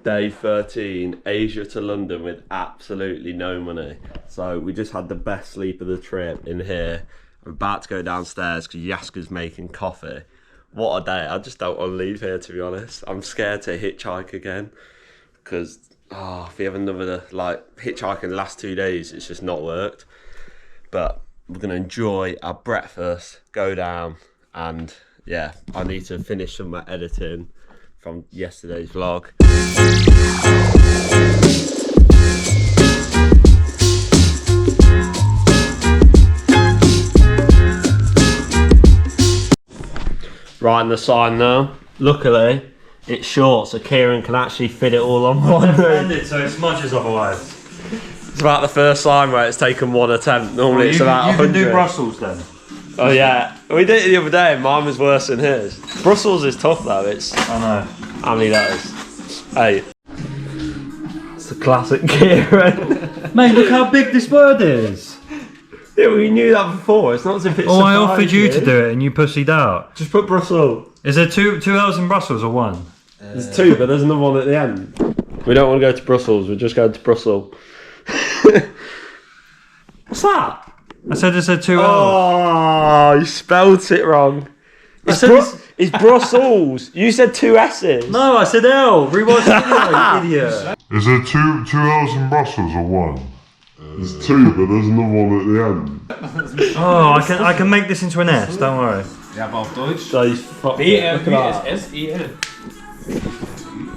Day 13, Asia to London with absolutely no money. So we just had the best sleep of the trip in here. I'm about to go downstairs because Yaska's making coffee. What a day. I just don't want to leave here, to be honest. I'm scared to hitchhike again because if we have another, like, hitchhiking the last 2 days, it's just not worked. But we're going to enjoy our breakfast, go down, and yeah, I need to finish some of my editing from yesterday's vlog. Writing the sign now. Luckily, it's short, so Kieran can actually fit it all on one room. So it smudges otherwise. It's about the first sign where it's taken one attempt. Normally it's about 100. You can do Brussels then. Oh yeah, we did it the other day and mine was worse than his. Brussels is tough though, it's... I know. How many letters? 8. It's the classic Kieran. Mate, look how big this word is. Yeah, we knew that before, it's not as if it's I offered you to do it and you pussied out. Just put Brussels. Is there two L's in Brussels or one? There's 2, but there's another one at the end. We don't want to go to Brussels, we're just going to Brussels. What's that? I said there's 2 L's. Oh, you spelled it wrong. It's Brussels. You said 2 S's. No, I said L. Rewatch the video, you idiot. Is there two L's in Brussels or one? There's 2, but there's another one at the end. Oh, I can make this into an S, don't worry. Ja, aber auf Deutsch. So you fucked it. B-R-U-S-S-E-L.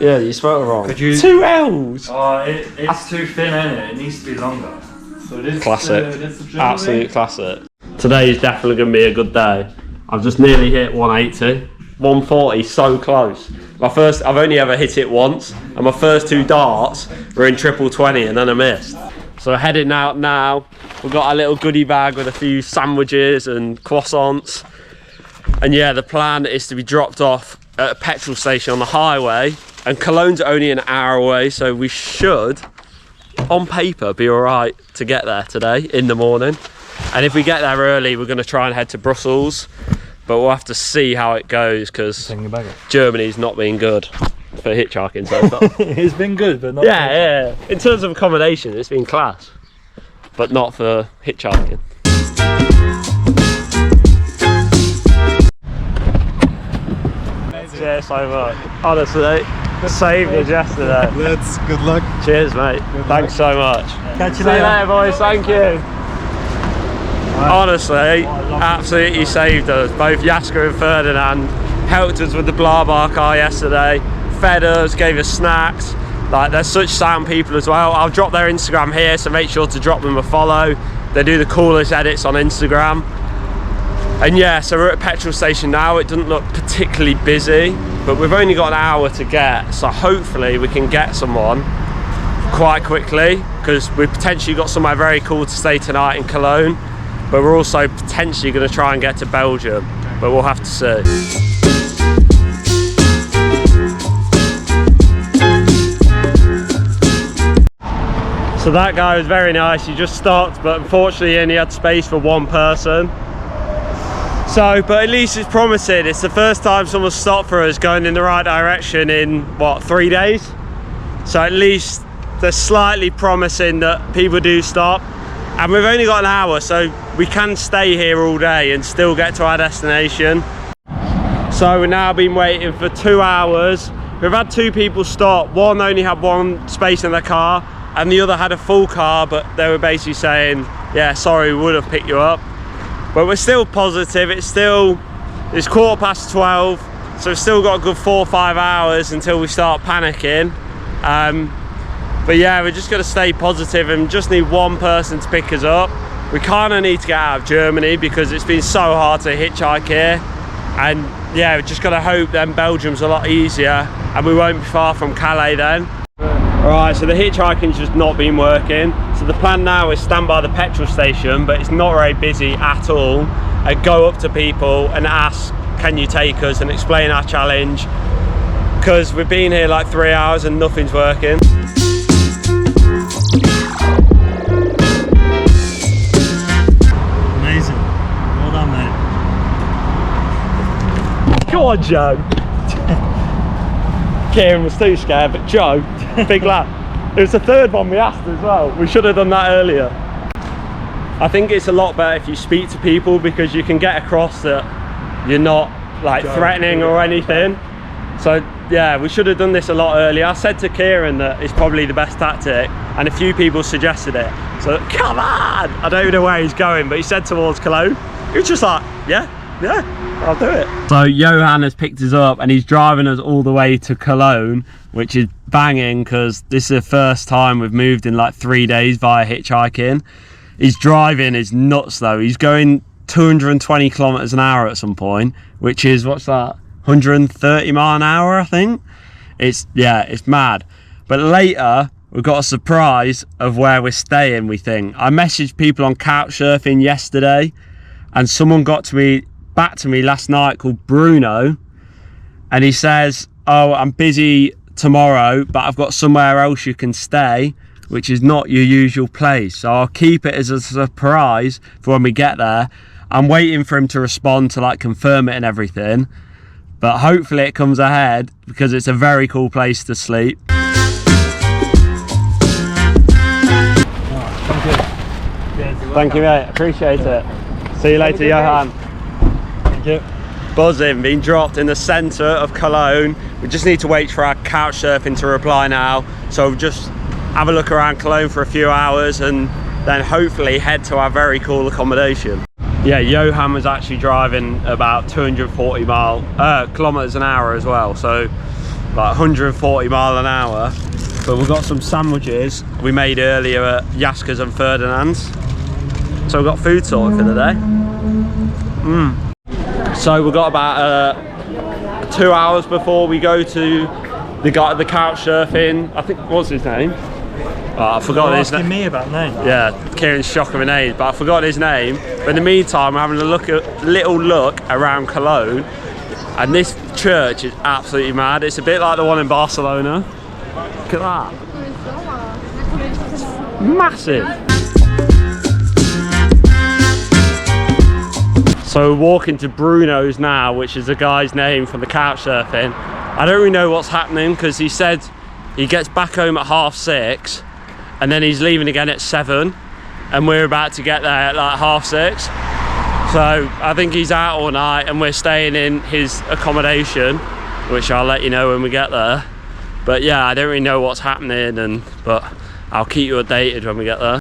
Yeah, you spelled it wrong. Could you... 2 L's. Oh, it's too thin, isn't it? It needs to be longer. So this, Classic. that's the German Absolute way. classic. Today is definitely going to be a good day. I've just nearly hit 180. 140, so close. I've only ever hit it once, and my first 2 darts were in triple 20, and then I missed. So we're heading out now. We've got our little goodie bag with a few sandwiches and croissants. And yeah, the plan is to be dropped off at a petrol station on the highway, and Cologne's only an hour away, so we should, on paper, be alright to get there today in the morning. And if we get there early, we're going to try and head to Brussels, but we'll have to see how it goes because Germany's not been good for hitchhiking so far. It's been good, but not Yeah. In terms of accommodation, it's been class, but not for hitchhiking. Cheers so much. Honestly, saved us yesterday. Let's good luck. Cheers, mate. Thanks so much. Catch you See you later, boys. Thank you. Honestly, absolutely saved us. Both Yaska and Ferdinand helped us with the blah bar car yesterday, fed us, gave us snacks. Like, they're such sound people as well. I'll drop their Instagram here, so make sure to drop them a follow. They do the coolest edits on Instagram. And yeah, so we're at a petrol station now. It doesn't look particularly busy, but we've only got an hour to get, so hopefully we can get someone quite quickly, because we've potentially got somewhere very cool to stay tonight in Cologne, but we're also potentially going to try and get to Belgium, but we'll have to see. So that guy was very nice. He just stopped, but unfortunately he only had space for 1 person. So, but at least it's promising. It's the first time someone stopped for us going in the right direction in, what, 3 days? So at least they're slightly promising that people do stop. And we've only got an hour, so we can stay here all day and still get to our destination. So we've now been waiting for 2 hours. We've had 2 people stop. One only had 1 space in their car, and the other had a full car, but they were basically saying, yeah, sorry, we would have picked you up. But we're still positive. It's 12:15, so we've still got a good 4 or 5 hours until we start panicking. But yeah, we're just going to stay positive and just need 1 person to pick us up. We kind of need to get out of Germany because it's been so hard to hitchhike here. And yeah, we're just going to hope then Belgium's a lot easier and we won't be far from Calais then. Alright, so the hitchhiking's just not been working. So the plan now is stand by the petrol station, but it's not very busy at all. And go up to people and ask, can you take us, and explain our challenge. Because we've been here like 3 hours and nothing's working. Amazing. Well done, mate. Go on, Joe. Kieran was too scared, but Joe, big lad. It was the third one we asked as well. We should have done that earlier. I think it's a lot better if you speak to people because you can get across that you're not like threatening or anything. So yeah, we should have done this a lot earlier. I said to Kieran that it's probably the best tactic and a few people suggested it. So come on! I don't even know where he's going, but he said towards Cologne. He was just like, yeah, I'll do it. So Johan has picked us up and he's driving us all the way to Cologne, which is banging because this is the first time we've moved in like 3 days via hitchhiking. His driving is nuts though. He's going 220 kilometers an hour at some point, which is, what's that? 130 mile an hour, I think. It's mad. But later we've got a surprise of where we're staying, we think. I messaged people on Couchsurfing yesterday and someone got back to me last night called Bruno, and he says, oh, I'm busy tomorrow but I've got somewhere else you can stay, which is not your usual place, so I'll keep it as a surprise for when we get there. I'm waiting for him to respond to like confirm it and everything, but hopefully it comes ahead because it's a very cool place to sleep. Thank you, mate. Appreciate it. See you later, Johan. Thank you. Buzzing, being dropped in the centre of Cologne. We just need to wait for our Couchsurfing to reply now. So we'll just have a look around Cologne for a few hours and then hopefully head to our very cool accommodation. Yeah, Johan was actually driving about 240 kilometers an hour as well. So like 140 mile an hour. But we've got some sandwiches we made earlier at Jasker's and Ferdinand's. So we've got food sorted for the day. So we've got about 2 hours before we go to the guy at the Couchsurfing. I think, what's his name? I forgot his name. Asking me about name. Yeah, Kieran's shocking with names, but I forgot his name. But in the meantime, we're having a little look around Cologne, and this church is absolutely mad. It's a bit like the one in Barcelona. Look at that. It's massive. So we're walking to Brunos now, which is the guy's name from the Couchsurfing. I don't really know what's happening because he said he gets back home at 6:30 and then he's leaving again at 7 and we're about to get there at like 6:30. So I think he's out all night and we're staying in his accommodation, which I'll let you know when we get there. But yeah, I don't really know what's happening, but I'll keep you updated when we get there.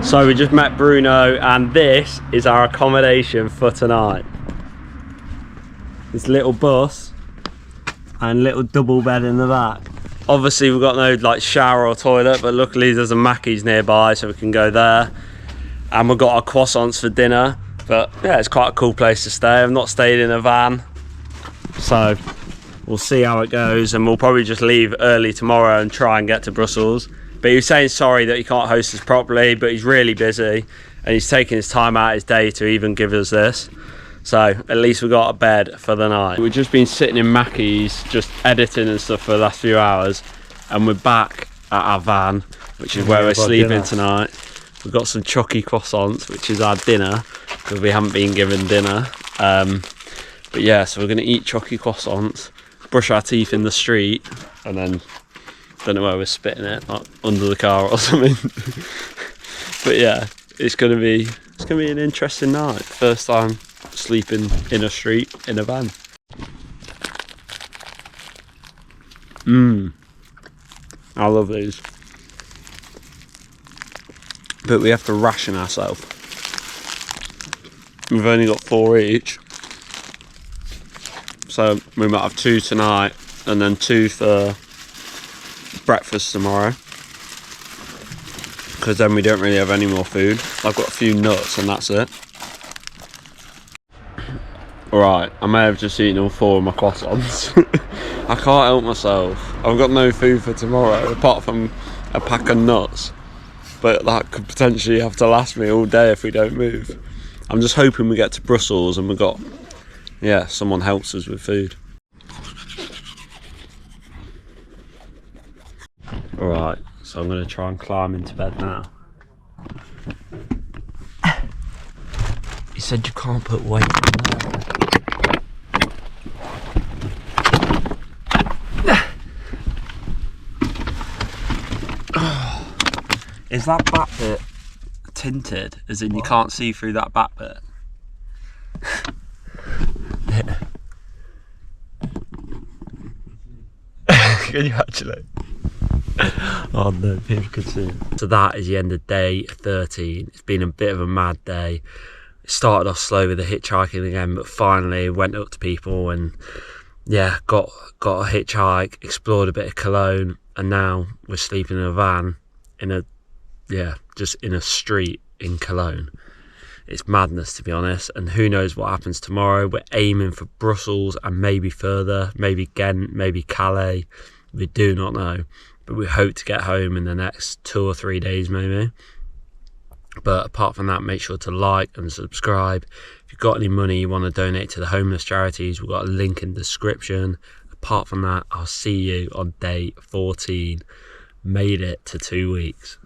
So we just met Bruno and this is our accommodation for tonight. This little bus and little double bed in the back. Obviously we've got no like shower or toilet, but luckily there's a Mackey's nearby so we can go there. And we've got our croissants for dinner. But yeah, it's quite a cool place to stay. I've not stayed in a van, so we'll see how it goes, and we'll probably just leave early tomorrow and try and get to Brussels. But he was saying sorry that he can't host us properly, but he's really busy and he's taking his time out of his day to even give us this. So at least we got a bed for the night. We've just been sitting in Mackey's just editing and stuff for the last few hours, and we're back at our van, which is where we're sleeping tonight. We've got some chucky croissants, which is our dinner because we haven't been given dinner. But yeah, so we're going to eat chucky croissants, brush our teeth in the street, and then don't know where we're spitting it, like under the car or something. But yeah, it's gonna be an interesting night. First time sleeping in a street in a van. I love these. But we have to ration ourselves. We've only got 4 each. So we might have 2 tonight and then 2 for breakfast tomorrow, because then we don't really have any more food. I've got a few nuts and that's it. Alright, I may have just eaten all 4 of my croissants. I can't help myself. I've got no food for tomorrow apart from a pack of nuts, but that could potentially have to last me all day if we don't move. I'm just hoping we get to Brussels and someone helps us with food. Alright, so I'm going to try and climb into bed now. He said you can't put weight on there. Is that back bit tinted? As in you can't see through that back bit? Can you actually? Oh no, people could see it. So that is the end of day 13. It's been a bit of a mad day. It started off slow with the hitchhiking again, but finally went up to people and yeah, got a hitchhike, explored a bit of Cologne, and now we're sleeping in a van just in a street in Cologne. It's madness, to be honest, and who knows what happens tomorrow. We're aiming for Brussels and maybe further, maybe Ghent, maybe Calais. We do not know, but we hope to get home in the next 2 or 3 days maybe. But apart from that, make sure to like and subscribe. If you've got any money you want to donate to the homeless charities, we've got a link in the description. Apart from that, I'll see you on day 14. Made it to 2 weeks.